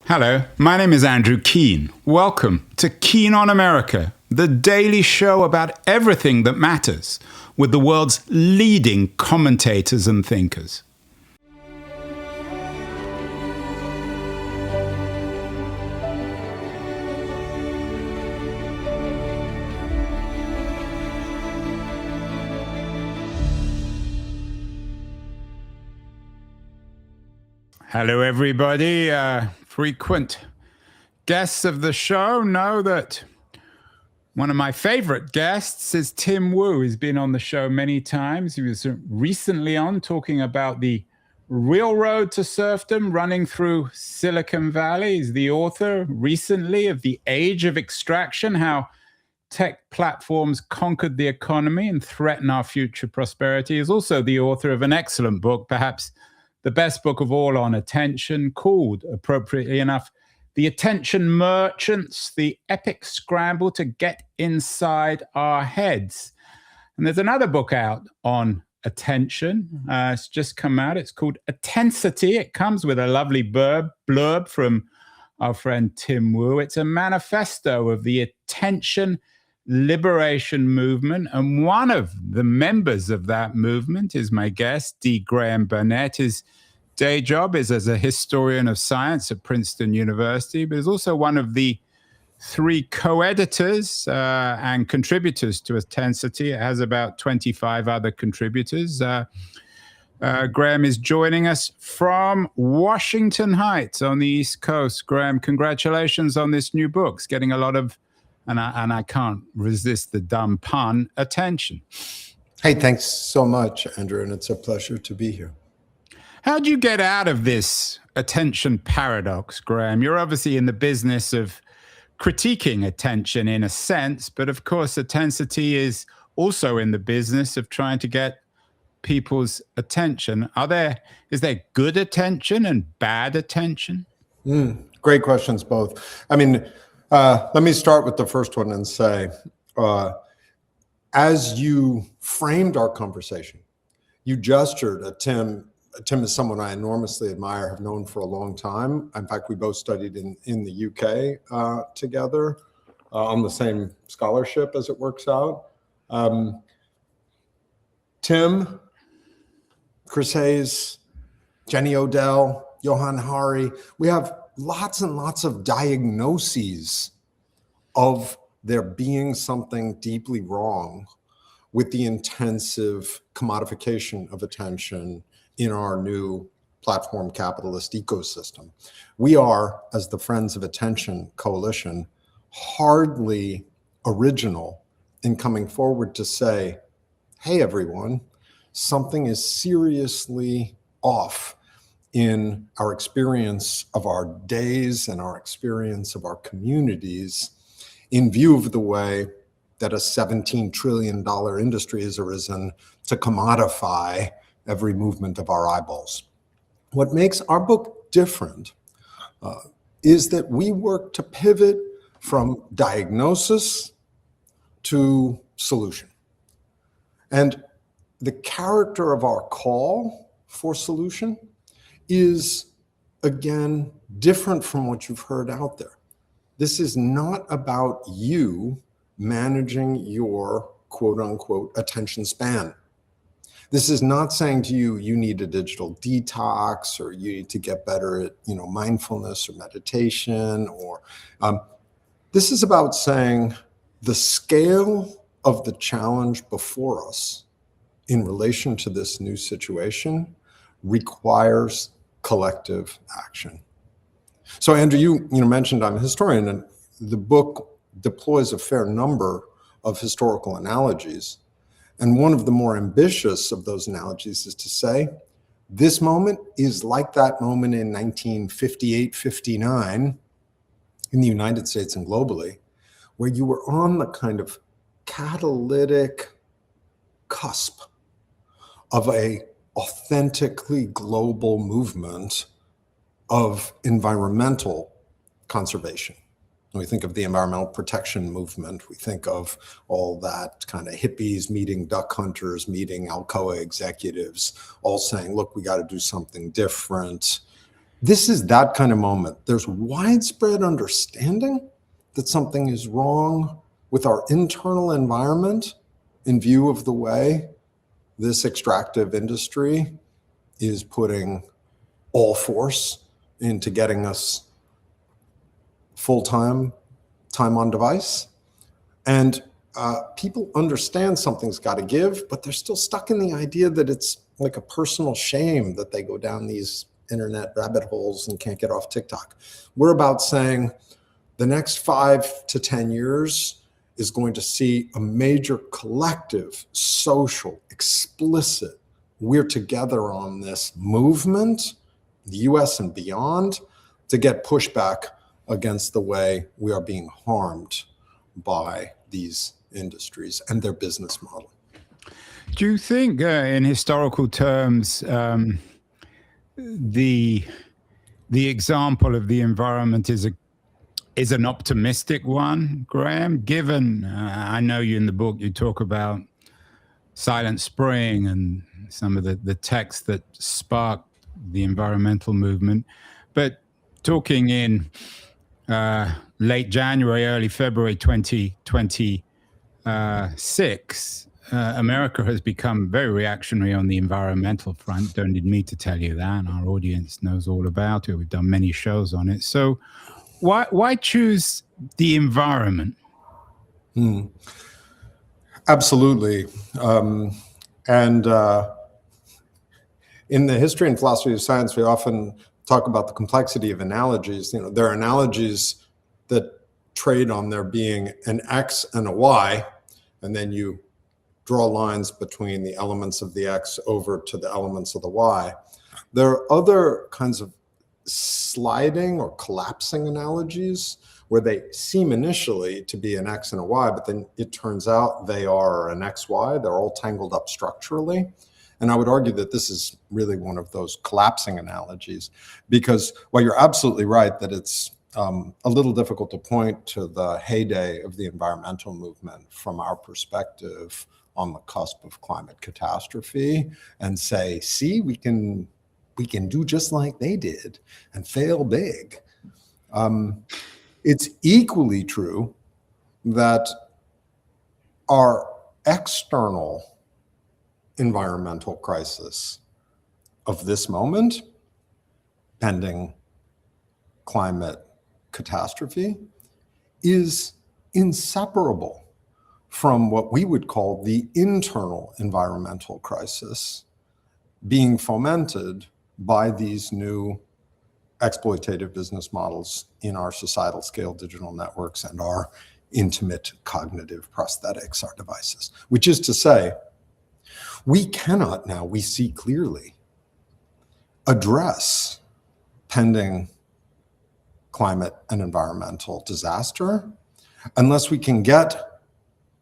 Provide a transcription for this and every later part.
Hello, my name is Andrew Keene. Welcome to Keene on America, the daily show about everything that matters, with the world's leading commentators and thinkers. Hello, everybody. Frequent guests of the show know that one of my favorite guests is Tim Wu. He's been on the show many times. He was recently on talking about the real road to serfdom running through Silicon Valley. He's the author recently of The Age of Extraction, how tech platforms conquered the economy and threaten our future prosperity. He's also the author of an excellent book, perhaps the best book of all on attention, called, appropriately enough, The Attention Merchants, the epic scramble to get inside our heads. And there's another book out on attention. It's just come out. It's called Intensity. It comes with a lovely blurb from our friend Tim Wu. It's a manifesto of the attention liberation movement. And one of the members of that movement is my guest, D. Graham Burnett. His day job is as a historian of science at Princeton University, but is also one of the three co-editors and contributors to Intensity. It has about 25 other contributors. Graham is joining us from Washington Heights on the East Coast. Graham, congratulations on this new book. It's getting a lot of, and I can't resist the dumb pun, attention. Hey, thanks so much, Andrew, and it's a pleasure to be here. How do you get out of this attention paradox, Graham? You're obviously in the business of critiquing attention in a sense, but of course, Intensity is also in the business of trying to get people's attention. Is there good attention and bad attention? Great questions, both. I mean, let me start with the first one and say, as you framed our conversation, you gestured at Tim. Tim is someone I enormously admire, have known for a long time. In fact, we both studied in the UK together on the same scholarship, as it works out. Tim, Chris Hayes, Jenny Odell, Johan Hari, we have lots and lots of diagnoses of there being something deeply wrong with the intensive commodification of attention in our new platform capitalist ecosystem. We are, as the Friends of Attention Coalition, hardly original in coming forward to say, hey, everyone, something is seriously off in our experience of our days and our experience of our communities in view of the way that a $17 trillion industry has arisen to commodify every movement of our eyeballs. What makes our book different is that we work to pivot from diagnosis to solution. And the character of our call for solution is, again, different from what you've heard out there. This is not about you managing your quote unquote attention span. This is not saying to you, you need a digital detox or you need to get better at, mindfulness or meditation or this is about saying the scale of the challenge before us in relation to this new situation requires collective action. So Andrew, you mentioned I'm a historian, and the book deploys a fair number of historical analogies. And one of the more ambitious of those analogies is to say, this moment is like that moment in 1958, 59 in the United States and globally, where you were on the kind of catalytic cusp of a authentically global movement of environmental conservation. When we think of the environmental protection movement, we think of all that kind of hippies meeting duck hunters, meeting Alcoa executives, all saying, look, we got to do something different. This is that kind of moment. There's widespread understanding that something is wrong with our internal environment in view of the way this extractive industry is putting all force into getting us full-time, time on device. And people understand something's got to give, but they're still stuck in the idea that it's like a personal shame that they go down these internet rabbit holes and can't get off TikTok. We're about saying the next 5 to 10 years is going to see a major collective, social, explicit, we're together on this movement, the US and beyond, to get pushback against the way we are being harmed by these industries and their business model. Do you think, in historical terms, the example of the environment is an optimistic one, Graham? Given, I know you in the book, you talk about Silent Spring and some of the texts that sparked the environmental movement, but talking in late January, early February 2026, America has become very reactionary on the environmental front. Don't need me to tell you that. Our audience knows all about it. We've done many shows on it. So why choose the environment? Absolutely. And in the history and philosophy of science, we often talk about the complexity of analogies. You know, there are analogies that trade on there being an X and a Y, and then you draw lines between the elements of the X over to the elements of the Y. There are other kinds of sliding or collapsing analogies where they seem initially to be an X and a Y, but then it turns out they are an XY. They're all tangled up structurally. And I would argue that this is really one of those collapsing analogies, because while you're absolutely right that it's a little difficult to point to the heyday of the environmental movement from our perspective on the cusp of climate catastrophe and say, see, we can do just like they did and fail big. It's equally true that our external environmental crisis of this moment, pending climate catastrophe, is inseparable from what we would call the internal environmental crisis being fomented by these new exploitative business models in our societal scale digital networks and our intimate cognitive prosthetics, our devices. Which is to say, we cannot now, we see clearly, address pending climate and environmental disaster unless we can get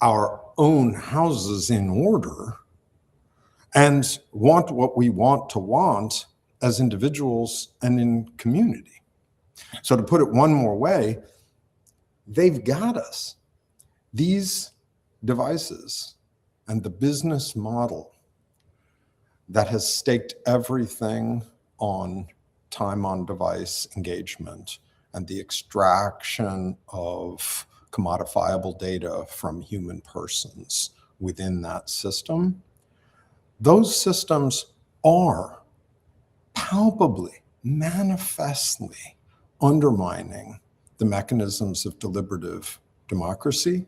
our own houses in order and want what we want to want as individuals and in community. So to put it one more way, they've got us. These devices and the business model that has staked everything on time on device engagement and the extraction of commodifiable data from human persons within that system, those systems are palpably, manifestly undermining the mechanisms of deliberative democracy.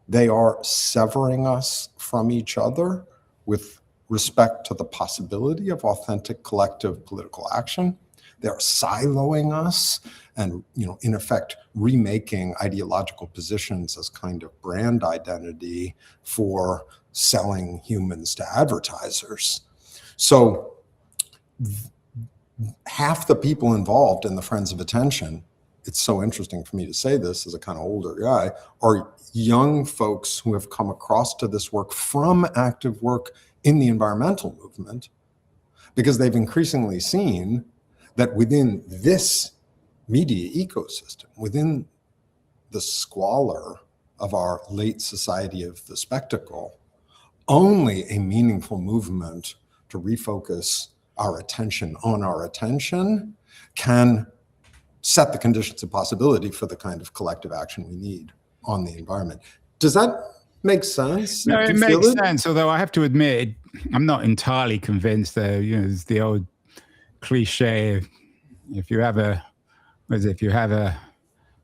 They are severing us from each other with respect to the possibility of authentic collective political action. They're siloing us and, in effect, remaking ideological positions as kind of brand identity for selling humans to advertisers. So half the people involved in the Friends of Attention, it's so interesting for me to say this as a kind of older guy, are young folks who have come across to this work from active work in the environmental movement, because they've increasingly seen that within this media ecosystem, within the squalor of our late society of the spectacle, only a meaningful movement to refocus our attention on our attention can set the conditions of possibility for the kind of collective action we need on the environment. Does that make sense? No, it makes sense. Although I have to admit, I'm not entirely convinced. It's the old cliche: if you have a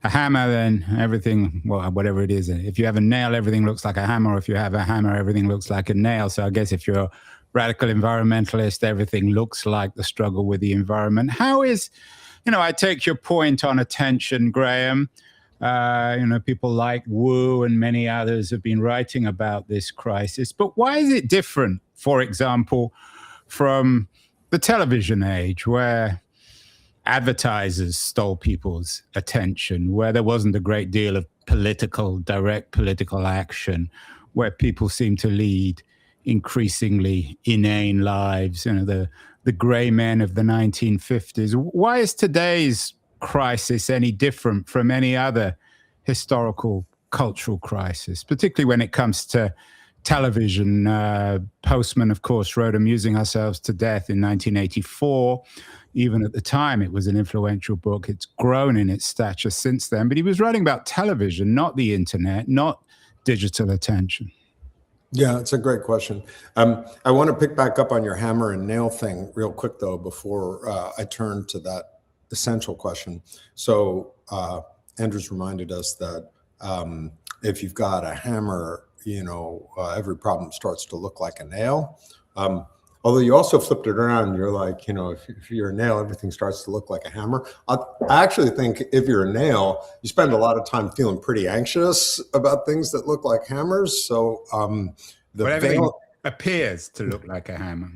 hammer, then everything, well, whatever it is. If you have a nail, everything looks like a hammer. Or if you have a hammer, everything looks like a nail. So I guess if you're a radical environmentalist, everything looks like the struggle with the environment. How is, I take your point on attention, Graham. People like Wu and many others have been writing about this crisis. But why is it different, for example, from the television age, where advertisers stole people's attention, where there wasn't a great deal of direct political action, where people seem to lead increasingly inane lives, the gray men of the 1950s? Why is today's crisis any different from any other historical cultural crisis, particularly when it comes to television? Postman, of course, wrote Amusing Ourselves to Death in 1984. Even at the time, it was an influential book. It's grown in its stature since then. But he was writing about television, not the internet, not digital attention. Yeah, it's a great question. I want to pick back up on your hammer and nail thing real quick, though, before I turn to that essential question. So Andrew's reminded us that if you've got a hammer, every problem starts to look like a nail. Although you also flipped it around, you're like, if you're a nail, everything starts to look like a hammer. I actually think if you're a nail, you spend a lot of time feeling pretty anxious about things that look like hammers. So everything appears to look like a hammer.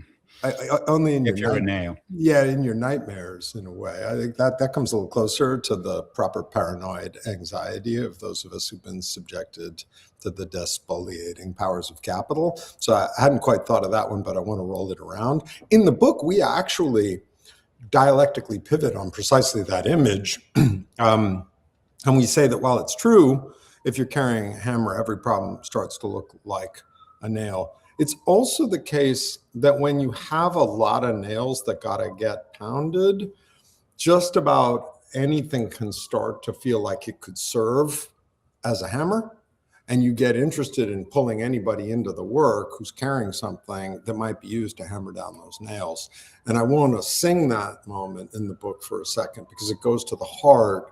Only in if you're a nail. Yeah, in your nightmares, in a way. I think that comes a little closer to the proper paranoid anxiety of those of us who've been subjected to the despoliating powers of capital. So I hadn't quite thought of that one, but I want to roll it around. In the book, we actually dialectically pivot on precisely that image. And we say that while it's true, if you're carrying a hammer, every problem starts to look like a nail. It's also the case that when you have a lot of nails that got to get pounded, just about anything can start to feel like it could serve as a hammer. And you get interested in pulling anybody into the work who's carrying something that might be used to hammer down those nails. And I want to sing that moment in the book for a second, because it goes to the heart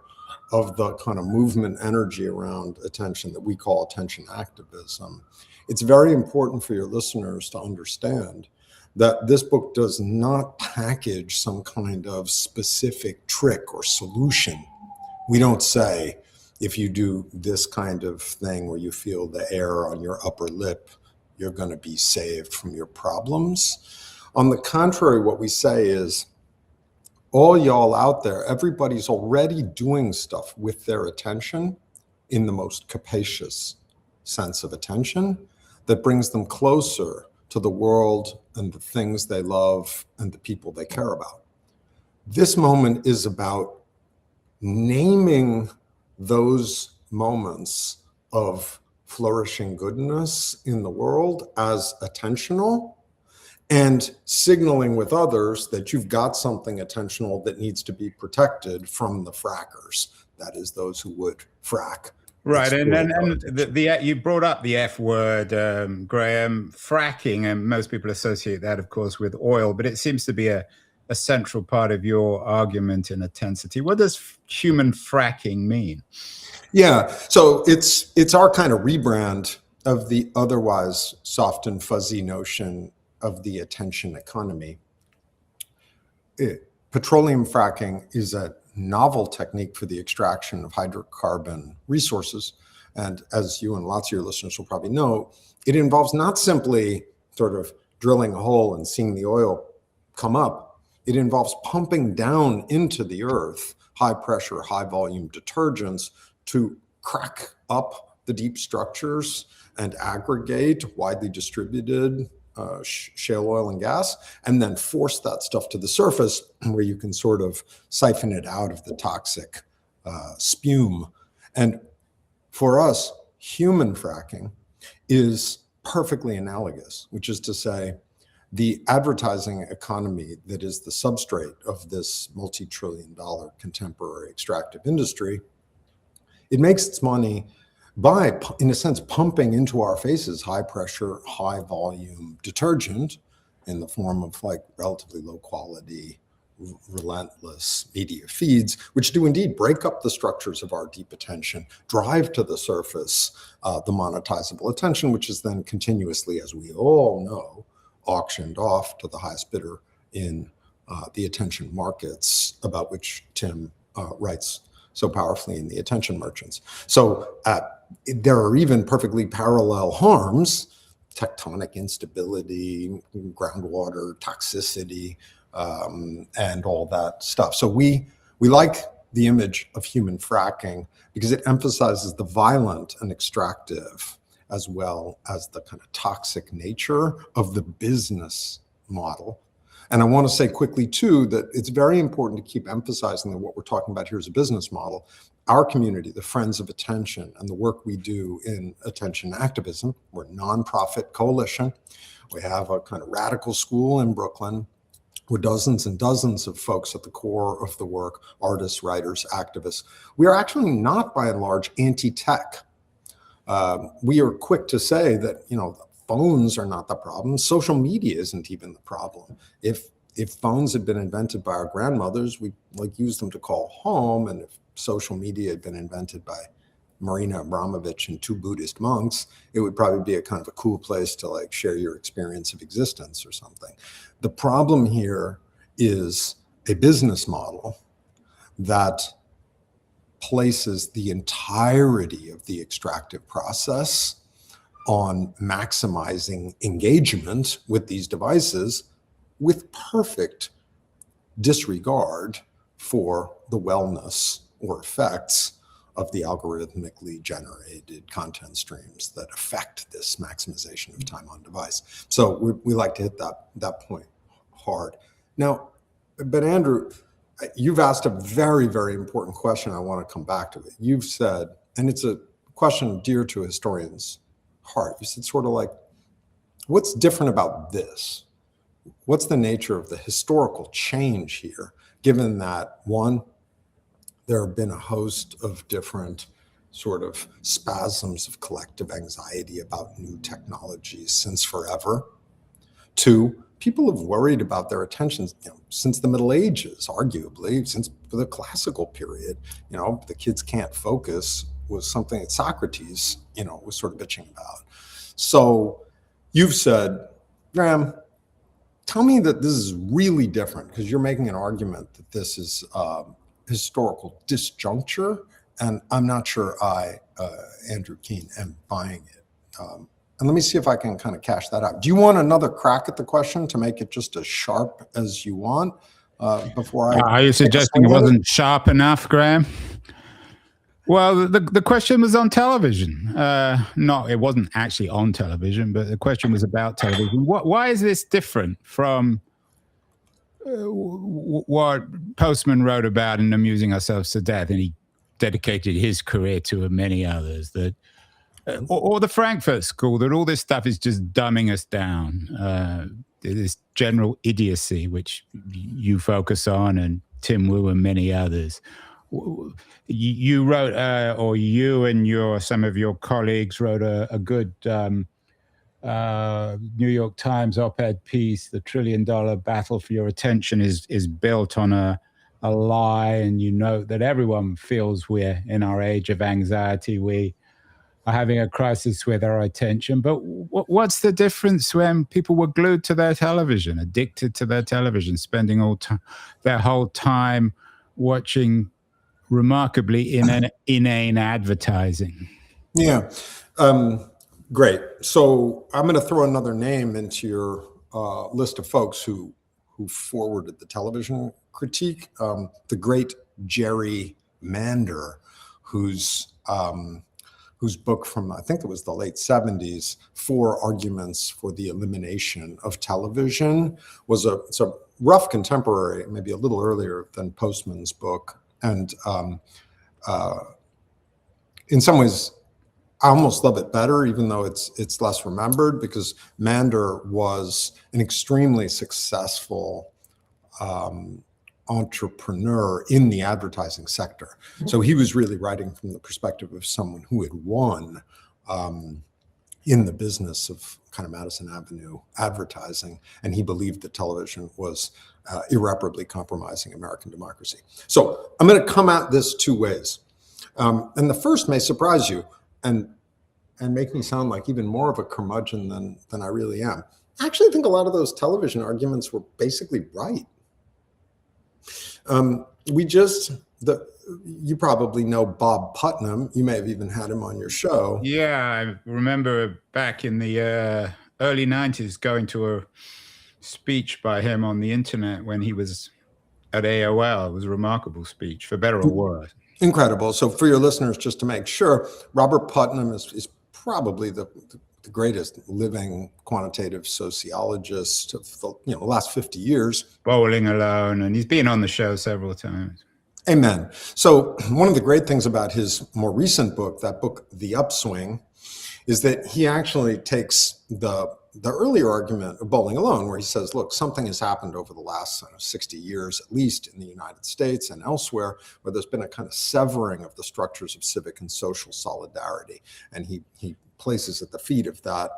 of the kind of movement energy around attention that we call attention activism. It's very important for your listeners to understand that this book does not package some kind of specific trick or solution. We don't say, if you do this kind of thing where you feel the air on your upper lip, you're going to be saved from your problems. On the contrary, what we say is, all y'all out there, everybody's already doing stuff with their attention in the most capacious sense of attention that brings them closer to the world and the things they love and the people they care about. This moment is about naming those moments of flourishing goodness in the world as attentional, and signaling with others that you've got something attentional that needs to be protected from the frackers. That is, those who would frack. Right, and you brought up the F word, Graham, fracking, and most people associate that, of course, with oil, but it seems to be a central part of your argument in intensity. What does human fracking mean? Yeah, so it's our kind of rebrand of the otherwise soft and fuzzy notion of the attention economy. Petroleum fracking is a novel technique for the extraction of hydrocarbon resources. And as you and lots of your listeners will probably know, it involves not simply sort of drilling a hole and seeing the oil come up. It involves pumping down into the earth high pressure, high volume detergents to crack up the deep structures and aggregate widely distributed shale oil and gas, and then force that stuff to the surface where you can sort of siphon it out of the toxic spume. And for us, human fracking is perfectly analogous, which is to say the advertising economy that is the substrate of this multi-trillion-dollar contemporary extractive industry, it makes its money by, in a sense, pumping into our faces high pressure, high volume detergent in the form of like relatively low quality, relentless media feeds, which do indeed break up the structures of our deep attention, drive to the surface the monetizable attention, which is then continuously, as we all know, auctioned off to the highest bidder in the attention markets, about which Tim writes so powerfully in The Attention Merchants. So there are even perfectly parallel harms: tectonic instability, groundwater toxicity, and all that stuff. So we like the image of human fracking because it emphasizes the violent and extractive, as well as the kind of toxic nature of the business model. And I want to say quickly, too, that it's very important to keep emphasizing that what we're talking about here is a business model. Our community, the Friends of Attention, and the work we do in attention activism, we're a nonprofit coalition. We have a kind of radical school in Brooklyn with dozens and dozens of folks at the core of the work, artists, writers, activists. We are actually not, by and large, anti-tech. We are quick to say that, phones are not the problem. Social media isn't even the problem. If phones had been invented by our grandmothers, we use them to call home. And if social media had been invented by Marina Abramovich and two Buddhist monks, it would probably be a kind of a cool place to share your experience of existence or something. The problem here is a business model that places the entirety of the extractive process on maximizing engagement with these devices with perfect disregard for the wellness or effects of the algorithmically generated content streams that affect this maximization of time on device. So we like to hit that point hard. Now, but Andrew, you've asked a very, very important question. I want to come back to it. You've said, and it's a question dear to a historian's heart, you said sort of like, what's different about this? What's the nature of the historical change here, given that, one, there have been a host of different sort of spasms of collective anxiety about new technologies since forever. Two, people have worried about their attention since the Middle Ages, arguably, since the classical period. The kids can't focus was something that Socrates, was sort of bitching about. So you've said, Graham, tell me that this is really different, because you're making an argument that this is historical disjuncture, and I'm not sure Andrew Keen, am buying it. And let me see if I can kind of cash that out. Do you want another crack at the question to make it just as sharp as you want before I... Are you suggesting it wasn't sharp enough, Graham? Well, the question was on television. No, it wasn't actually on television, but the question was about television. Why is this different from what Postman wrote about in Amusing Ourselves to Death? And he dedicated his career to many others, that or the Frankfurt School, that all this stuff is just dumbing us down. This general idiocy, which you focus on, and Tim Wu and many others. You wrote, or you and some of your colleagues wrote a good New York Times op-ed piece. The $1 trillion battle for your attention is built on a lie, and you note that everyone feels we're in our age of anxiety. We are having a crisis with our attention. But what's the difference when people were glued to their television, addicted to their television, spending their whole time watching remarkably inane advertising? Yeah, great. So I'm going to throw another name into your list of folks who forwarded the television critique. The great Jerry Mander, whose book from, I think it was the late 70s, 4 Arguments for the Elimination of Television, it's a rough contemporary, maybe a little earlier than Postman's book. And in some ways, I almost love it better, even though it's less remembered, because Mander was an extremely successful entrepreneur in the advertising sector. So he was really writing from the perspective of someone who had won in the business of kind of Madison Avenue advertising, and he believed that television was irreparably compromising American democracy. So I'm going to come at this two ways. And the first may surprise you and make me sound like even more of a curmudgeon than I really am. I actually think a lot of those television arguments were basically right. You probably know Bob Putnam. You may have even had him on your show. Yeah, I remember back in the early 90s going to a speech by him on the internet when he was at AOL. It was a remarkable speech, for better or worse. Incredible. So for your listeners, just to make sure, Robert Putnam is probably the greatest living quantitative sociologist of the last 50 years. Bowling Alone, and he's been on the show several times. Amen. So one of the great things about his more recent book, that book, The Upswing, is that he actually takes the earlier argument of Bowling Alone, where he says, look, something has happened over the last 60 years, at least in the United States and elsewhere, where there's been a kind of severing of the structures of civic and social solidarity. And he places at the feet of that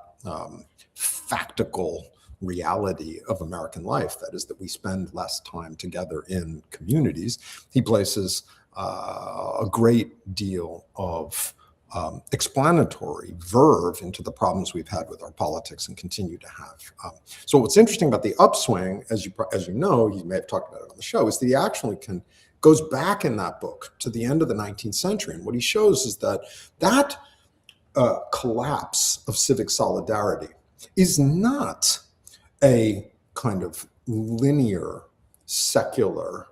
factical reality of American life, that is, that we spend less time together in communities. He places a great deal of explanatory verve into the problems we've had with our politics and continue to have. So what's interesting about The Upswing, as you know, you may have talked about it on the show, is that he actually goes back in that book to the end of the 19th century. And what he shows is that collapse of civic solidarity is not a kind of linear secular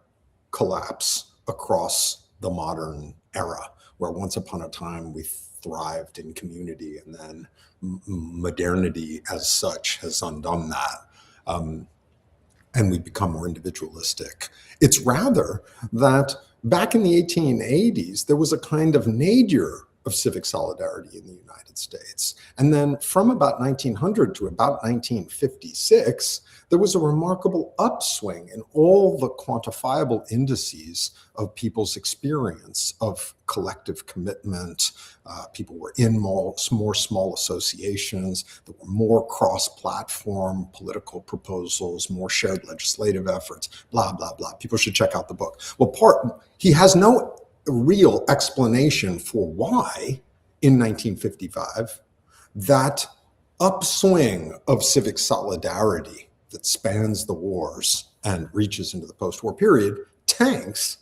collapse across the modern era, where once upon a time we thrived in community and then modernity as such has undone that. And we become more individualistic. It's rather that back in the 1880s, there was a kind of nadir of civic solidarity in the United States. And then from about 1900 to about 1956, there was a remarkable upswing in all the quantifiable indices of people's experience of collective commitment. People were in more small associations. There were more cross-platform political proposals, more shared legislative efforts, blah, blah, blah. People should check out the book. Well, he has no real explanation for why in 1955 that upswing of civic solidarity that spans the wars and reaches into the post-war period tanks.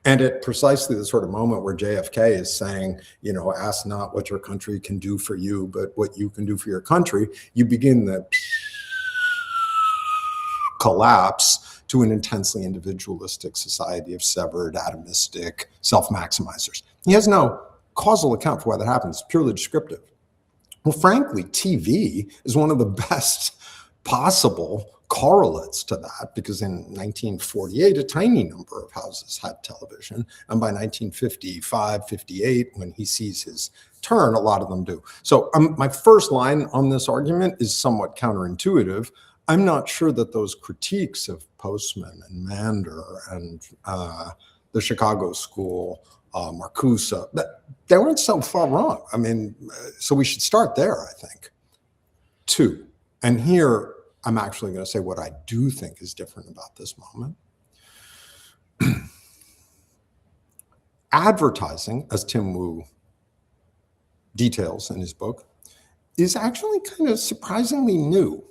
And at precisely the sort of moment where JFK is saying, ask not what your country can do for you, but what you can do for your country, you begin the collapse to an intensely individualistic society of severed, atomistic self-maximizers. He has no causal account for why that happens. It's purely descriptive. Well, frankly, TV is one of the best possible correlates to that, because in 1948, a tiny number of houses had television. And by 1955, 58, when he sees his turn, a lot of them do. So my first line on this argument is somewhat counterintuitive. I'm not sure that those critiques of Postman and Mander and the Chicago School, Marcuse, they weren't so far wrong. I mean, so we should start there, I think. Two, and here I'm actually going to say what I do think is different about this moment. Advertising, as Tim Wu details in his book, is actually kind of surprisingly new.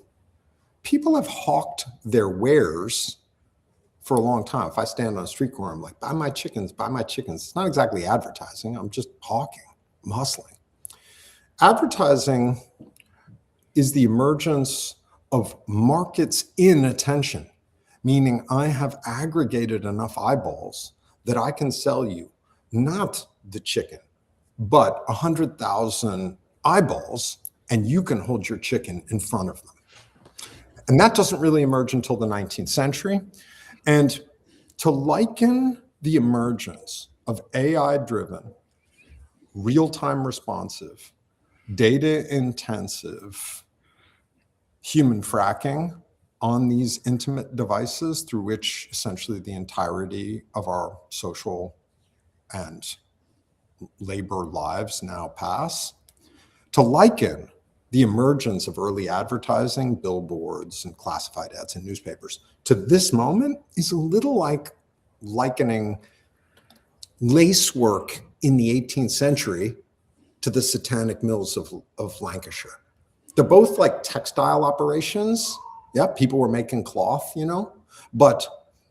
People have hawked their wares for a long time. If I stand on a street corner, I'm like, buy my chickens, buy my chickens. It's not exactly advertising. I'm just hawking, I'm hustling. Advertising is the emergence of markets in attention, meaning I have aggregated enough eyeballs that I can sell you not the chicken, but 100,000 eyeballs, and you can hold your chicken in front of them. And that doesn't really emerge until the 19th century. And to liken the emergence of AI-driven real-time responsive, data-intensive human fracking on these intimate devices through which essentially the entirety of our social and labor lives now pass, to liken the emergence of early advertising, billboards, and classified ads in newspapers to this moment is a little like likening lacework in the 18th century to the satanic mills of Lancashire. They're both like textile operations. Yeah, people were making cloth, but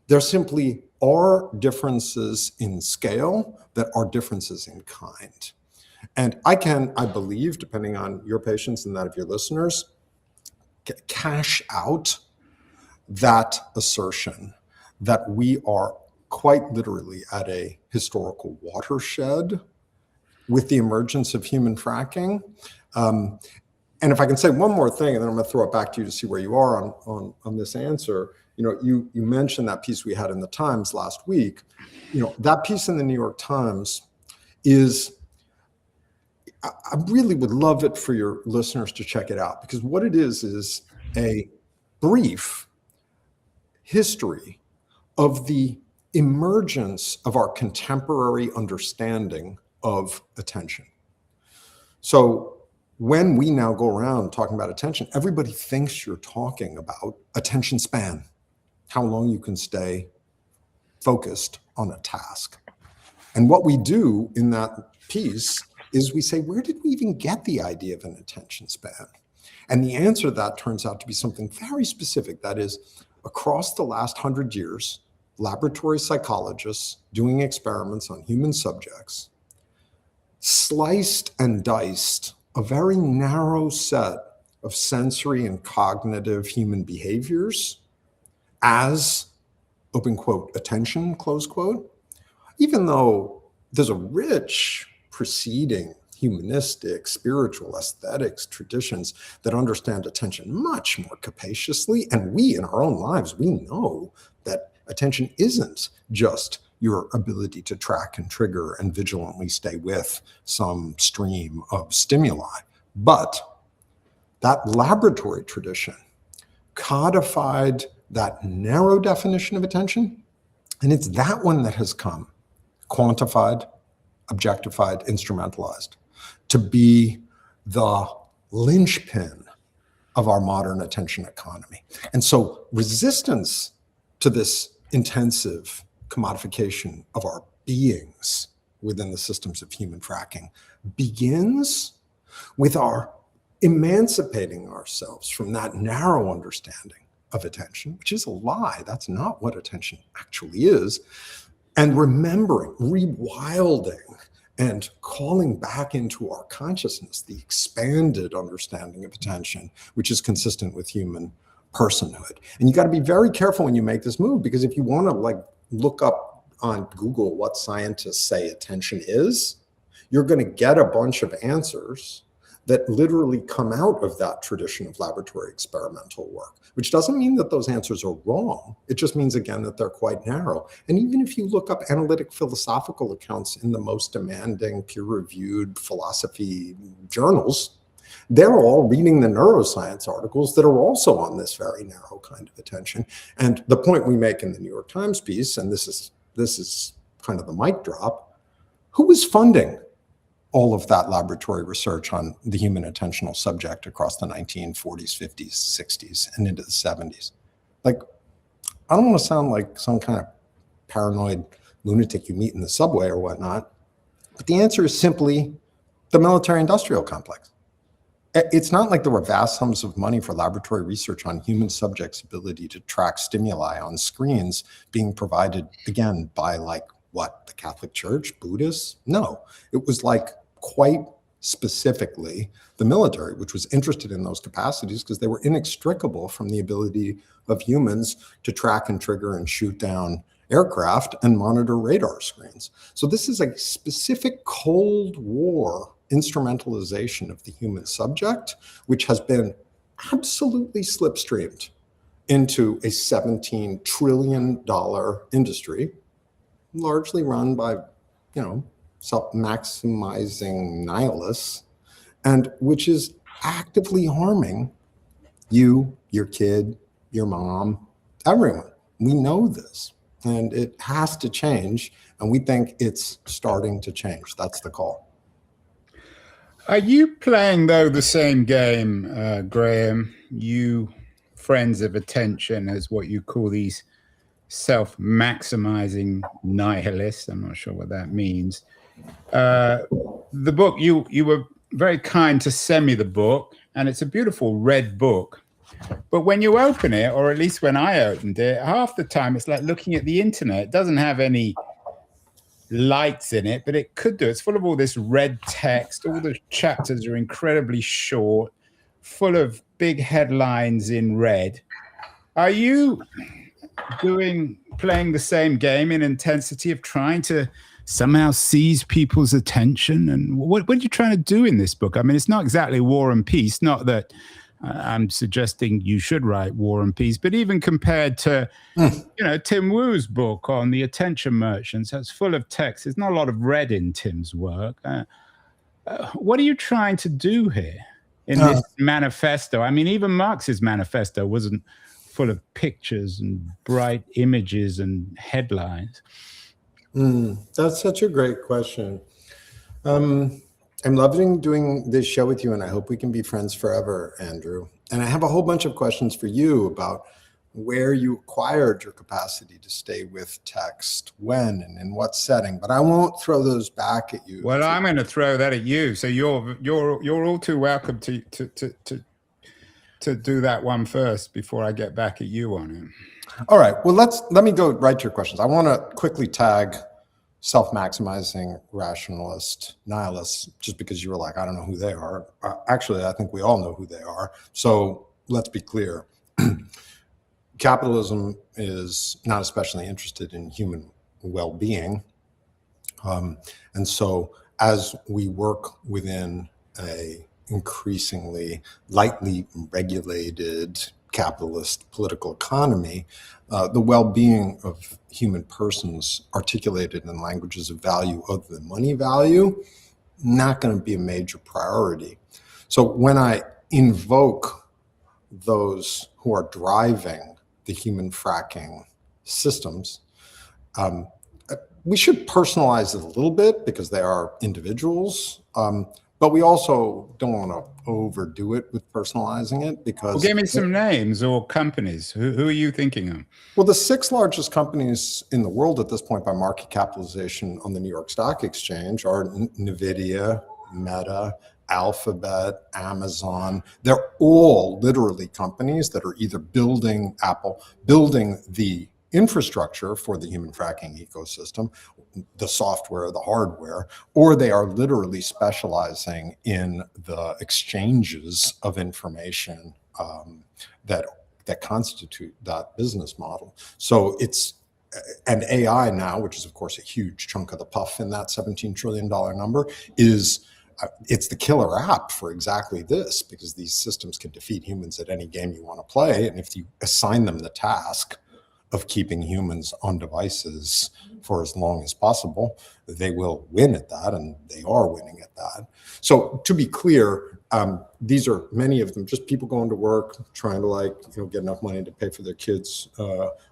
there simply are differences in scale that are differences in kind. And I believe, depending on your patience and that of your listeners, cash out that assertion that we are quite literally at a historical watershed with the emergence of human fracking. And if I can say one more thing, and then I'm going to throw it back to you to see where you are on this answer. You mentioned that piece we had in the Times last week. That piece in the New York Times is, I really would love it for your listeners to check it out, because what it is a brief history of the emergence of our contemporary understanding of attention. So when we now go around talking about attention, everybody thinks you're talking about attention span, how long you can stay focused on a task. And what we do in that piece is we say, where did we even get the idea of an attention span? And the answer to that turns out to be something very specific. That is, across the last 100 years, laboratory psychologists doing experiments on human subjects sliced and diced a very narrow set of sensory and cognitive human behaviors as, open quote, attention, close quote, even though there's a rich preceding humanistic, spiritual, aesthetics traditions that understand attention much more capaciously. And we, in our own lives, we know that attention isn't just your ability to track and trigger and vigilantly stay with some stream of stimuli. But that laboratory tradition codified that narrow definition of attention, and it's that one that has come quantified, objectified, instrumentalized to be the linchpin of our modern attention economy. And so resistance to this intensive commodification of our beings within the systems of human fracking begins with our emancipating ourselves from that narrow understanding of attention, which is a lie. That's not what attention actually is. And remembering, rewilding, and calling back into our consciousness the expanded understanding of attention, which is consistent with human personhood. And you got to be very careful when you make this move, because if you want to look up on Google what scientists say attention is, you're going to get a bunch of answers that literally come out of that tradition of laboratory experimental work, which doesn't mean that those answers are wrong. It just means, again, that they're quite narrow. And even if you look up analytic philosophical accounts in the most demanding peer-reviewed philosophy journals, they're all reading the neuroscience articles that are also on this very narrow kind of attention. And the point we make in the New York Times piece, and this is kind of the mic drop, who was funding all of that laboratory research on the human attentional subject across the 1940s, 50s, 60s, and into the 70s? I don't want to sound like some kind of paranoid lunatic you meet in the subway or whatnot, but the answer is simply the military-industrial complex. It's not like there were vast sums of money for laboratory research on human subjects' ability to track stimuli on screens being provided, again, by the Catholic Church, Buddhists? No, it was quite specifically the military, which was interested in those capacities because they were inextricable from the ability of humans to track and trigger and shoot down aircraft and monitor radar screens. So this is a specific Cold War instrumentalization of the human subject, which has been absolutely slipstreamed into a $17 trillion industry, largely run by, self-maximizing nihilists, and which is actively harming you, your kid, your mom, everyone. We know this, and it has to change, and we think it's starting to change. That's the call. Are you playing, though, the same game, Graham? You, friends of attention, as what you call these self-maximizing nihilists. I'm not sure what that means. The book, you were very kind to send me the book, and it's a beautiful red book. But when you open it, or at least when I opened it, half the time it's like looking at the internet. It doesn't have any lights in it, but it could do. It's full of all this red text. All the chapters are incredibly short, full of big headlines in red. Are you playing the same game in intensity of trying to somehow seize people's attention? And what are you trying to do in this book? I mean, it's not exactly War and Peace. Not that I'm suggesting you should write War and Peace, but even compared to, Tim Wu's book on the attention merchants, that's full of text. There's not a lot of red in Tim's work. What are you trying to do here in this manifesto? I mean, even Marx's manifesto wasn't full of pictures and bright images and headlines. That's such a great question. I'm loving doing this show with you, and I hope we can be friends forever, Andrew. And I have a whole bunch of questions for you about where you acquired your capacity to stay with text, when, and in what setting. But I won't throw those back at you. Well, I'm going to throw that at you. So you're all too welcome to do that one first before I get back at you on it. All right. Well, let me go right to your questions. I want to quickly tag self-maximizing rationalist nihilists, just because you were like, I don't know who they are. Actually, I think we all know who they are. So let's be clear. Capitalism is not especially interested in human well-being. And so as we work within a increasingly lightly regulated capitalist political economy, the well-being of human persons articulated in languages of value other than money value, not going to be a major priority. So when I invoke those who are driving the human fracking systems, we should personalize it a little bit because they are individuals. But we also don't want to overdo it with personalizing it because... Well, give me some names or companies. Who are you thinking of? Well, the 6 largest companies in the world at this point by market capitalization on the New York Stock Exchange are NVIDIA, Meta, Alphabet, Amazon. They're all literally companies that are either building the infrastructure for the human fracking ecosystem, the software, the hardware, or they are literally specializing in the exchanges of information that constitute that business model. So and AI now, which is of course a huge chunk of the puff in that $17 trillion number, it's the killer app for exactly this, because these systems can defeat humans at any game you want to play. And if you assign them the task of keeping humans on devices for as long as possible, they will win at that, and they are winning at that. So to be clear, these are many of them just people going to work, trying to get enough money to pay for their kids'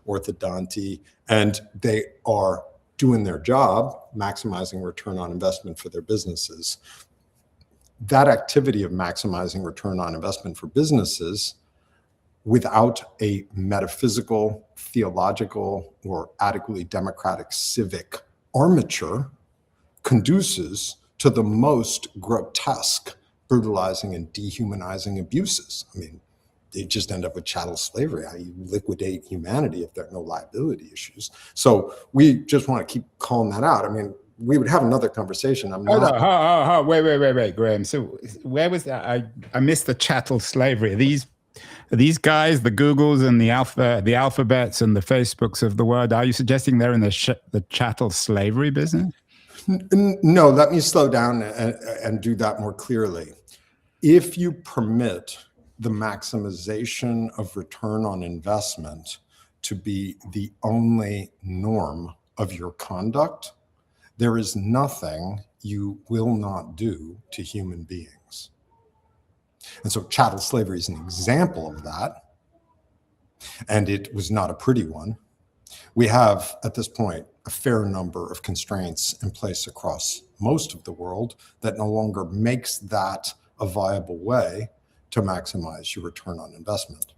orthodonty, and they are doing their job, maximizing return on investment for their businesses. That activity of maximizing return on investment for businesses without a metaphysical, theological, or adequately democratic civic armature conduces to the most grotesque, brutalizing, and dehumanizing abuses. I mean, they just end up with chattel slavery, how you liquidate humanity if there are no liability issues. So we just want to keep calling that out. I mean, we would have another conversation. Wait, Graham. So where was that? I missed the chattel slavery. Are these guys, the Googles and the Alphabets and the Facebooks of the world, are you suggesting they're in the chattel slavery business? No, let me slow down and do that more clearly. If you permit the maximization of return on investment to be the only norm of your conduct, there is nothing you will not do to human beings. And so chattel slavery is an example of that. And it was not a pretty one. We have, at this point, a fair number of constraints in place across most of the world that no longer makes that a viable way to maximize your return on investment.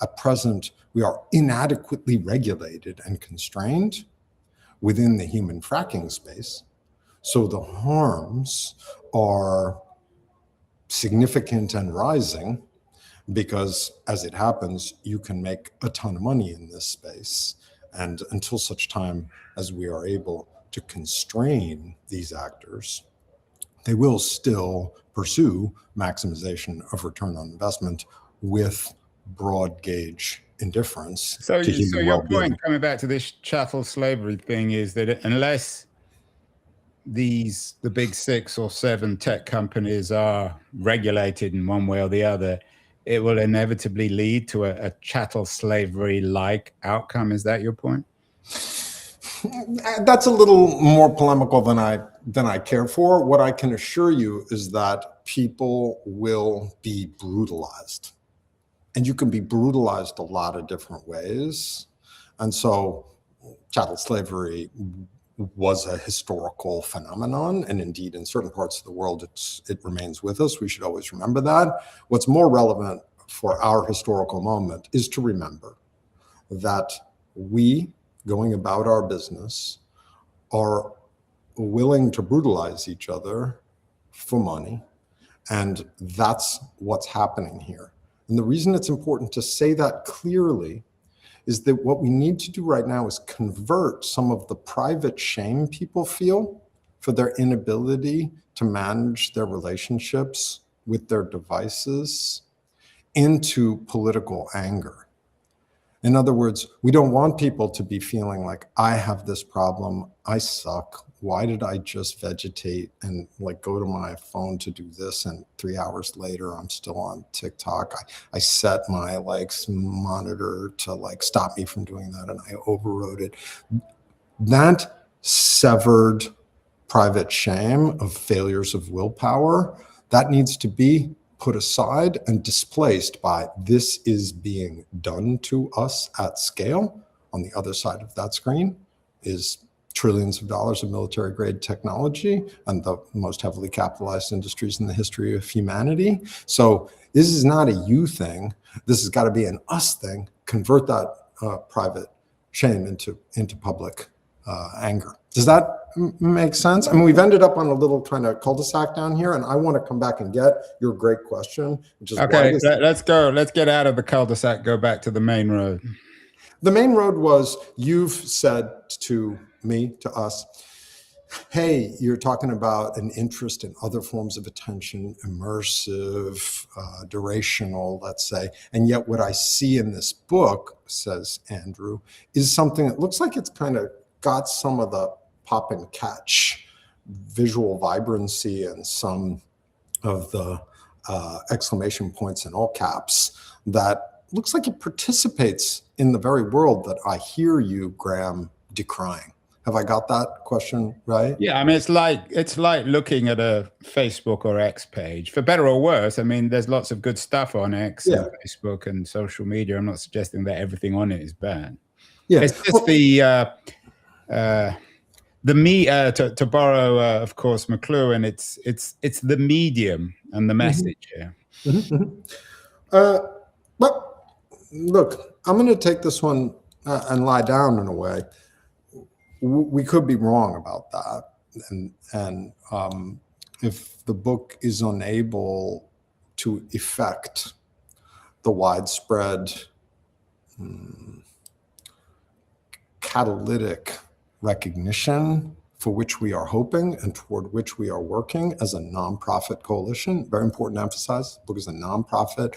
At present, we are inadequately regulated and constrained within the human fracking space. So the harms are significant and rising because, as it happens, you can make a ton of money in this space. And until such time as we are able to constrain these actors, they will still pursue maximization of return on investment with broad gauge indifference So, to human so your well-being. point, coming back to this chattel slavery thing, is that unless the big 6 or 7 tech companies are regulated in one way or the other, it will inevitably lead to a chattel slavery-like outcome. Is that your point? That's a little more polemical than I care for. What I can assure you is that people will be brutalized. And you can be brutalized a lot of different ways. And so chattel slavery was a historical phenomenon. And indeed, in certain parts of the world, it remains with us. We should always remember that. What's more relevant for our historical moment is to remember that we, going about our business, are willing to brutalize each other for money. And that's what's happening here. And the reason it's important to say that clearly is that what we need to do right now is convert some of the private shame people feel for their inability to manage their relationships with their devices into political anger. In other words, we don't want people to be feeling like, I have this problem, I suck. Why did I just vegetate and like go to my phone to do this, and 3 hours later I'm still on TikTok? I set my monitor to stop me from doing that, and I overrode it. That severed private shame of failures of willpower, that needs to be put aside and displaced by this is being done to us at scale. On the other side of that screen is trillions of dollars of military grade technology and the most heavily capitalized industries in the history of humanity. So this is not a you thing. This has got to be an us thing. Convert that private shame into public anger. Does that make sense? I mean, we've ended up on a little kind of cul-de-sac down here, and I want to come back and get your great question, which is okay. Let's go. Let's get out of the cul-de-sac. Go back to the main road. The main road was, you've said to me, to us, hey, you're talking about an interest in other forms of attention, immersive, durational, let's say. And yet what I see in this book, says Andrew, is something that looks like it's kind of got some of the pop and catch visual vibrancy and some of the exclamation points in all caps that looks like it participates in the very world that I hear you, Graham, decrying. Have I got that question right? Yeah, I mean, it's like looking at a Facebook or X page, for better or worse. I mean, there's lots of good stuff on X and Facebook and social media. I'm not suggesting that everything on it is bad. Yeah, it's just to borrow, of course, McLuhan. It's the medium and the message here. But look, I'm going to take this one and lie down in a way. We could be wrong about that, and if the book is unable to effect the widespread catalytic recognition for which we are hoping and toward which we are working as a nonprofit coalition, very important to emphasize, the book is a nonprofit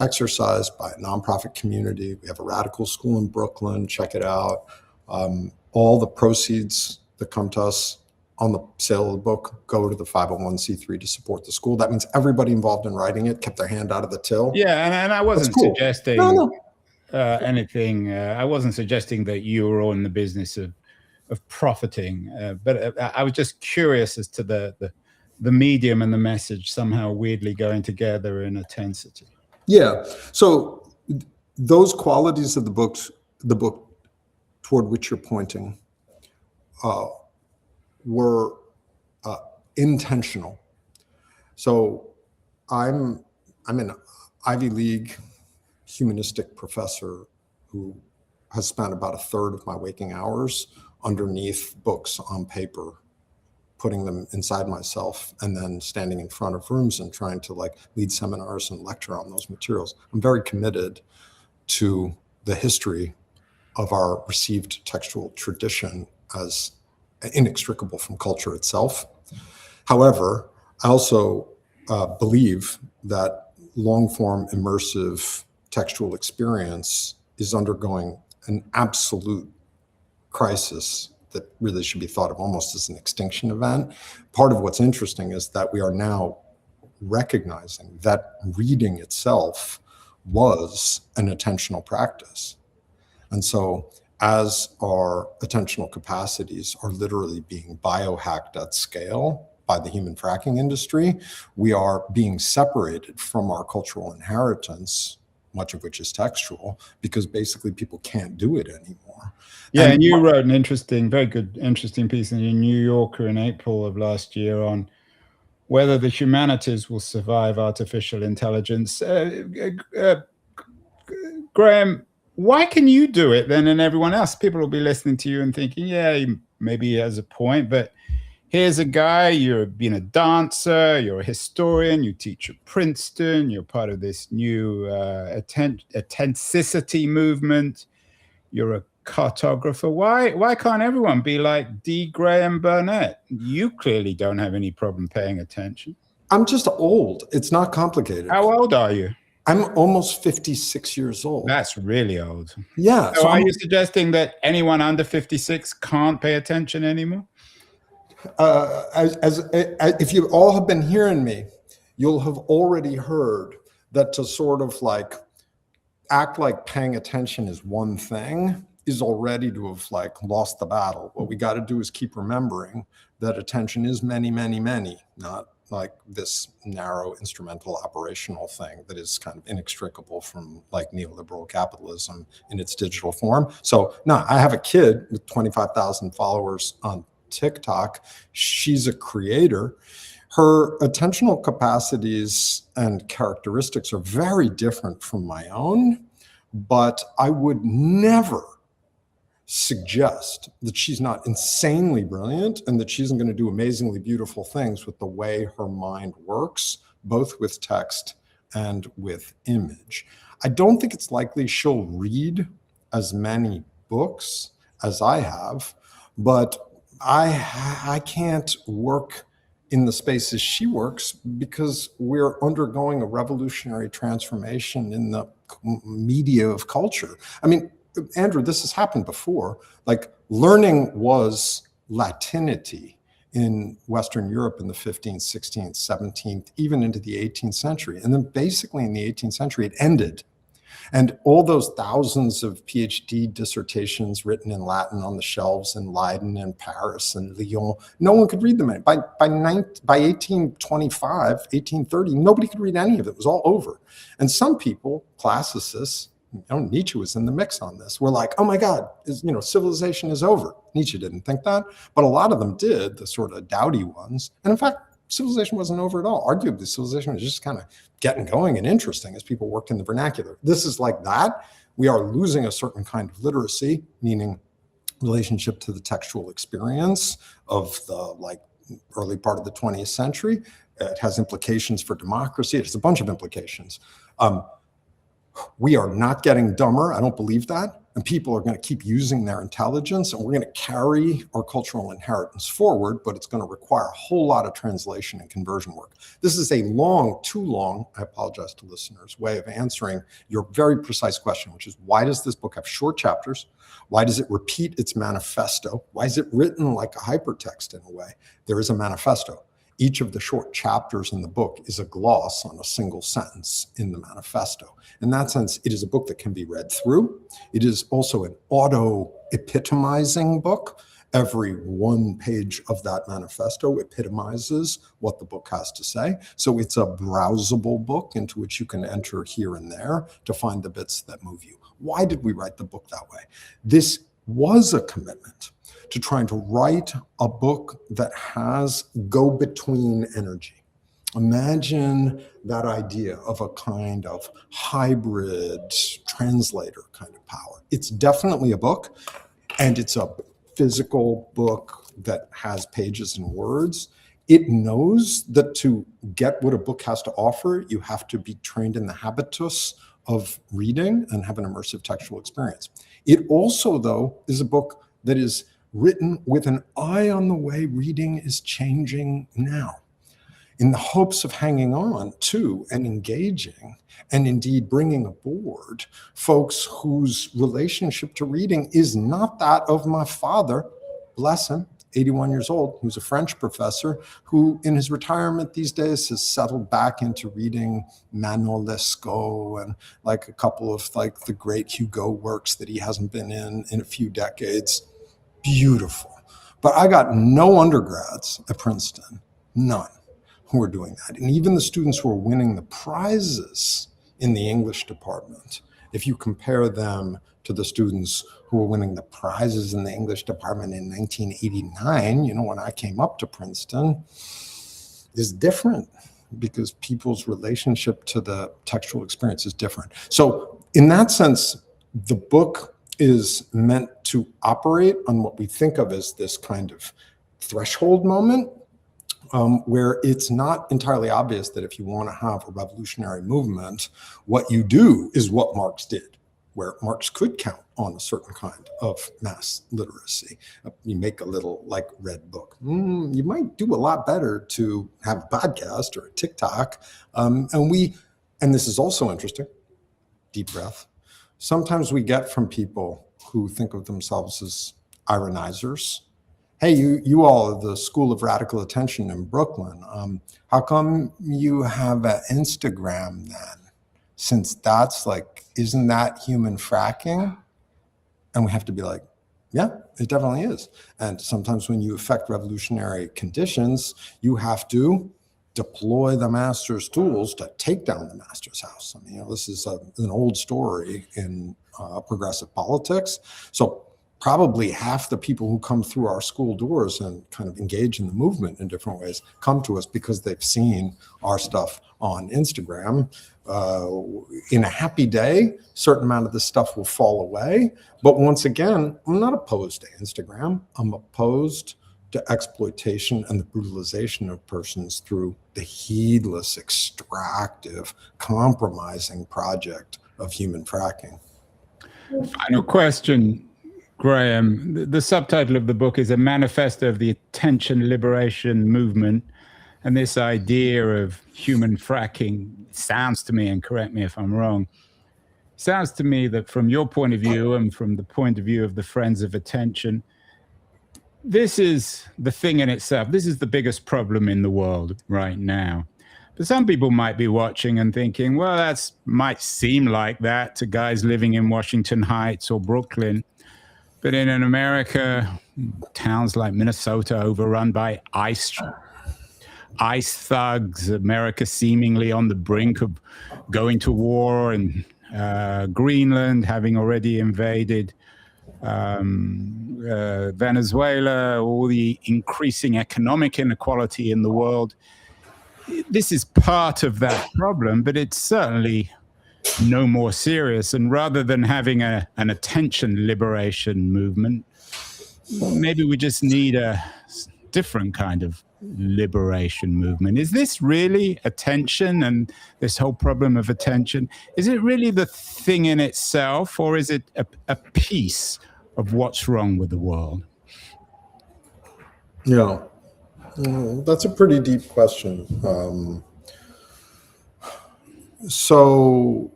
exercise by a nonprofit community. We have a radical school in Brooklyn, check it out. All the proceeds that come to us on the sale of the book go to the 501c3 to support the school. That means everybody involved in writing it kept their hand out of the till. Yeah, and I wasn't suggesting anything. I wasn't suggesting that you were all in the business of profiting. But I was just curious as to the medium and the message somehow weirdly going together in intensity. Yeah. So those qualities of the book toward which you're pointing were intentional. So I'm an Ivy League humanistic professor who has spent about a third of my waking hours underneath books on paper, putting them inside myself, and then standing in front of rooms and trying to like lead seminars and lecture on those materials. I'm very committed to the history of our received textual tradition as inextricable from culture itself. However, I also believe that long-form immersive textual experience is undergoing an absolute crisis that really should be thought of almost as an extinction event. Part of what's interesting is that we are now recognizing that reading itself was an attentional practice. And so as our attentional capacities are literally being biohacked at scale by the human fracking industry, we are being separated from our cultural inheritance, much of which is textual, because basically people can't do it anymore. Yeah, and you wrote an very good, interesting piece in the New Yorker in April of last year on whether the humanities will survive artificial intelligence. Graham, why can you do it then and everyone else? People will be listening to you and thinking, yeah, maybe he has a point, but here's a guy, you've been a dancer, you're a historian, you teach at Princeton, you're part of this new authenticity movement, you're a cartographer. Why can't everyone be like D. Graham Burnett? You clearly don't have any problem paying attention. I'm just old. It's not complicated. How old are you? I'm almost 56 years old. That's really old. Yeah. So are you suggesting that anyone under 56 can't pay attention anymore? If you all have been hearing me, you'll have already heard that to sort of like act like paying attention is one thing is already to have like lost the battle. What we got to do is keep remembering that attention is many, many, many, not like this narrow instrumental operational thing that is kind of inextricable from like neoliberal capitalism in its digital form. So no, I have a kid with 25,000 followers on TikTok. She's a creator. Her attentional capacities and characteristics are very different from my own, but I would never suggest that she's not insanely brilliant and that she isn't going to do amazingly beautiful things with the way her mind works, both with text and with image. I don't think it's likely she'll read as many books as I have, but I can't work in the spaces she works because we're undergoing a revolutionary transformation in the media of culture. I mean, Andrew, this has happened before. Like learning was Latinity in Western Europe in the 15th, 16th, 17th, even into the 18th century. And then basically in the 18th century, it ended. And all those thousands of PhD dissertations written in Latin on the shelves in Leiden and Paris and Lyon, no one could read them. By 1825, 1830, nobody could read any of it. It was all over. And some people, classicists, Nietzsche was in the mix on this. We're like, oh my God, civilization is over. Nietzsche didn't think that, but a lot of them did, the sort of dowdy ones. And in fact, civilization wasn't over at all. Arguably, civilization was just kind of getting going and interesting as people worked in the vernacular. This is like that. We are losing a certain kind of literacy, meaning relationship to the textual experience of the early part of the 20th century. It has implications for democracy. It has a bunch of implications. We are not getting dumber. I don't believe that. And people are going to keep using their intelligence, and we're going to carry our cultural inheritance forward, but it's going to require a whole lot of translation and conversion work. This is a too long, I apologize to listeners, way of answering your very precise question, which is why does this book have short chapters? Why does it repeat its manifesto? Why is it written like a hypertext in a way? There is a manifesto. Each of the short chapters in the book is a gloss on a single sentence in the manifesto. In that sense, it is a book that can be read through. It is also an auto-epitomizing book. Every one page of that manifesto epitomizes what the book has to say. So it's a browsable book into which you can enter here and there to find the bits that move you. Why did we write the book that way? This was a commitment to trying to write a book that has go-between energy. Imagine that idea of a kind of hybrid translator kind of power. It's definitely a book, and it's a physical book that has pages and words. It knows that to get what a book has to offer, you have to be trained in the habitus of reading and have an immersive textual experience. It also, though, is a book that is written with an eye on the way reading is changing now, in the hopes of hanging on to and engaging and indeed bringing aboard folks whose relationship to reading is not that of my father, bless him, 81 years old, who's a French professor, who in his retirement these days has settled back into reading Manuel Lescaut and like a couple of like the great Hugo works that he hasn't been in a few decades. Beautiful. But I got no undergrads at Princeton, none, who are doing that. And even the students who are winning the prizes in the English department, if you compare them to the students who were winning the prizes in the English department in 1989, you know, when I came up to Princeton, is different because people's relationship to the textual experience is different. So in that sense, the book is meant to operate on what we think of as this kind of threshold moment, where it's not entirely obvious that if you want to have a revolutionary movement, what you do is what Marx did, where Marx could count on a certain kind of mass literacy. You make a little like red book. You might do a lot better to have a podcast or a TikTok. And this is also interesting, deep breath. Sometimes we get from people who think of themselves as ironizers. Hey, you all are the School of Radical Attention in Brooklyn. How come you have an Instagram then? Since that's like, isn't that human fracking? And we have to be like, yeah, it definitely is. And sometimes when you affect revolutionary conditions, you have to deploy the master's tools to take down the master's house. I mean, you know, this is an old story in progressive politics. So probably half the people who come through our school doors and kind of engage in the movement in different ways come to us because they've seen our stuff on Instagram. In a happy day, a certain amount of this stuff will fall away. But once again, I'm not opposed to Instagram. I'm opposed to exploitation and the brutalization of persons through the heedless, extractive, compromising project of human fracking. Final question, Graham. The subtitle of the book is A Manifesto of the Attention Liberation Movement. And this idea of human fracking sounds to me, and correct me if I'm wrong, sounds to me that from your point of view and from the point of view of the Friends of Attention, this is the thing in itself. This is the biggest problem in the world right now. But some people might be watching and thinking, well, that might seem like that to guys living in Washington Heights or Brooklyn. But in America, towns like Minnesota overrun by ice thugs, America seemingly on the brink of going to war, and Greenland having already invaded Venezuela, all the increasing economic inequality in the world. This is part of that problem, but it's certainly no more serious. And rather than having an attention liberation movement, maybe we just need a different kind of liberation movement. Is this really attention, and this whole problem of attention? Is it really the thing in itself, or is it a piece of what's wrong with the world? Yeah, that's a pretty deep question. So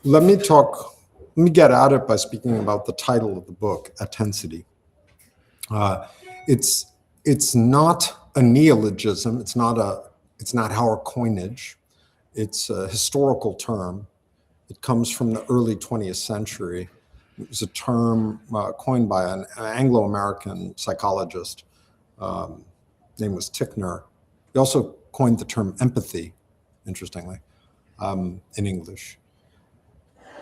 let me get at it by speaking about the title of the book, Attensity. It's not a neologism. It's not our coinage. It's a historical term. It comes from the early 20th century. It was a term coined by an Anglo-American psychologist. Name was Tickner. He also coined the term empathy, interestingly, in English.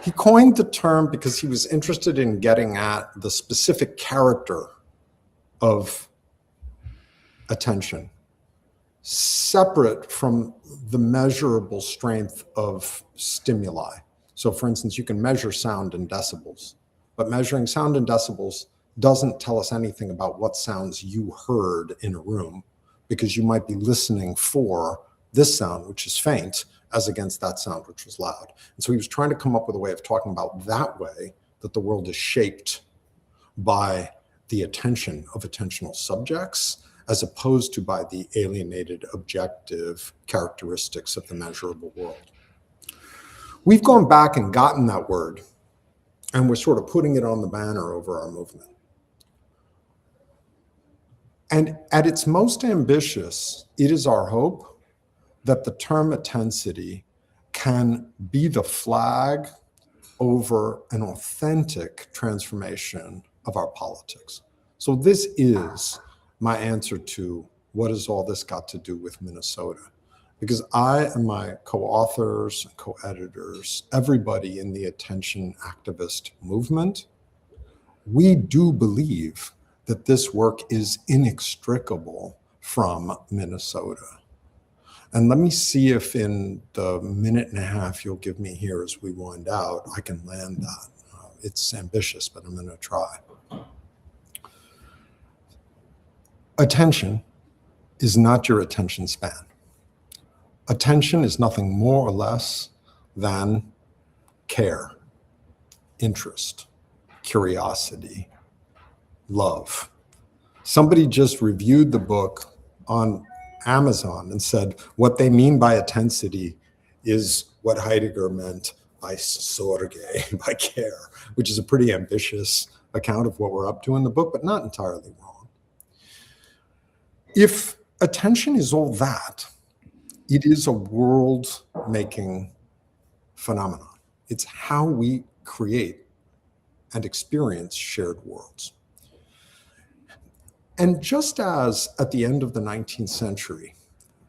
He coined the term because he was interested in getting at the specific character of attention, separate from the measurable strength of stimuli. So for instance, you can measure sound in decibels, but measuring sound in decibels doesn't tell us anything about what sounds you heard in a room, because you might be listening for this sound, which is faint, as against that sound, which was loud. And so he was trying to come up with a way of talking about that way that the world is shaped by the attention of attentional subjects, as opposed to by the alienated objective characteristics of the measurable world. We've gone back and gotten that word, and we're sort of putting it on the banner over our movement. And at its most ambitious, it is our hope that the term attensity can be the flag over an authentic transformation of our politics. So this is my answer to what has all this got to do with Minnesota? Because I and my co-authors, co-editors, everybody in the attention activist movement, we do believe that this work is inextricable from Minnesota. And let me see if in the minute and a half you'll give me here as we wind out, I can land that. It's ambitious, but I'm going to try. Attention is not your attention span. Attention is nothing more or less than care, interest, curiosity, love. Somebody just reviewed the book on Amazon and said what they mean by intensity is what Heidegger meant by Sorge, by care, which is a pretty ambitious account of what we're up to in the book, but not entirely wrong. If attention is all that, it is a world-making phenomenon. It's how we create and experience shared worlds. And just as at the end of the 19th century,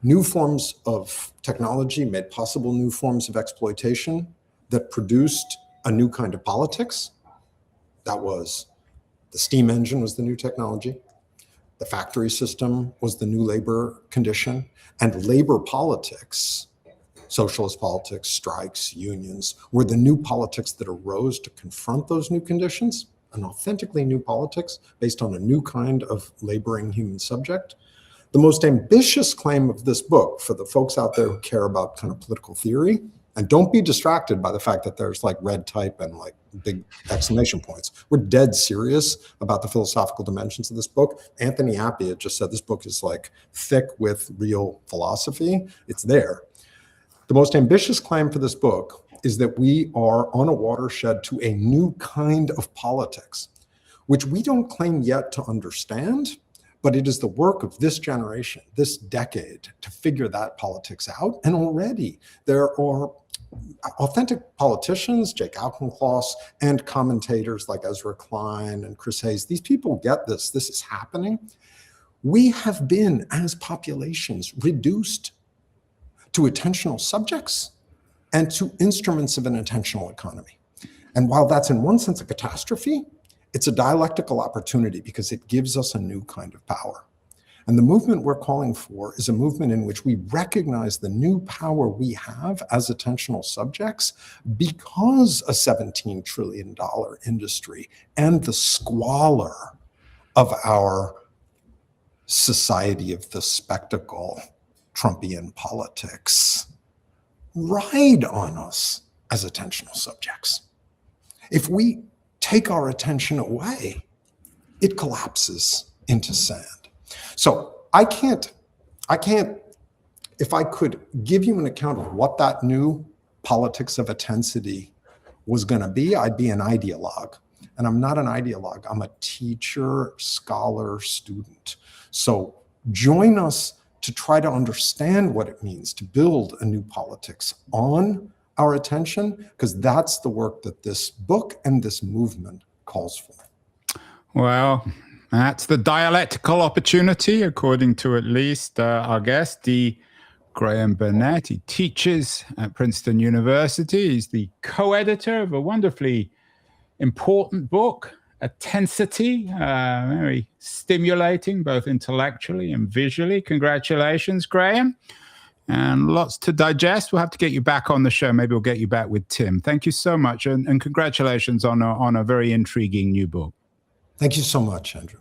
new forms of technology made possible new forms of exploitation that produced a new kind of politics, that was the steam engine was the new technology, the factory system was the new labor condition, and labor politics, socialist politics, strikes, unions, were the new politics that arose to confront those new conditions, an authentically new politics based on a new kind of laboring human subject. The most ambitious claim of this book, for the folks out there who care about kind of political theory, and don't be distracted by the fact that there's like red type and like big exclamation points. We're dead serious about the philosophical dimensions of this book. Anthony Appiah just said this book is like thick with real philosophy. It's there. The most ambitious claim for this book is that we are on a watershed to a new kind of politics, which we don't claim yet to understand, but it is the work of this generation, this decade, to figure that politics out. And already there are authentic politicians, Jake Auchincloss, and commentators like Ezra Klein and Chris Hayes. These people get this. This is happening. We have been, as populations, reduced to attentional subjects and to instruments of an attentional economy. And while that's in one sense a catastrophe, it's a dialectical opportunity because it gives us a new kind of power. And the movement we're calling for is a movement in which we recognize the new power we have as attentional subjects because a $17 trillion industry and the squalor of our society of the spectacle, Trumpian politics, ride on us as attentional subjects. If we take our attention away, it collapses into sand. So I can't, if I could give you an account of what that new politics of intensity was going to be, I'd be an ideologue. And I'm not an ideologue. I'm a teacher, scholar, student. So join us to try to understand what it means to build a new politics on our attention, because that's the work that this book and this movement calls for. Well, that's the dialectical opportunity, according to at least our guest, D. Graham Burnett. He teaches at Princeton University. He's the co-editor of a wonderfully important book, Intensity, very stimulating, both intellectually and visually. Congratulations, Graham. And lots to digest. We'll have to get you back on the show. Maybe we'll get you back with Tim. Thank you so much. And congratulations on a very intriguing new book. Thank you so much, Andrew.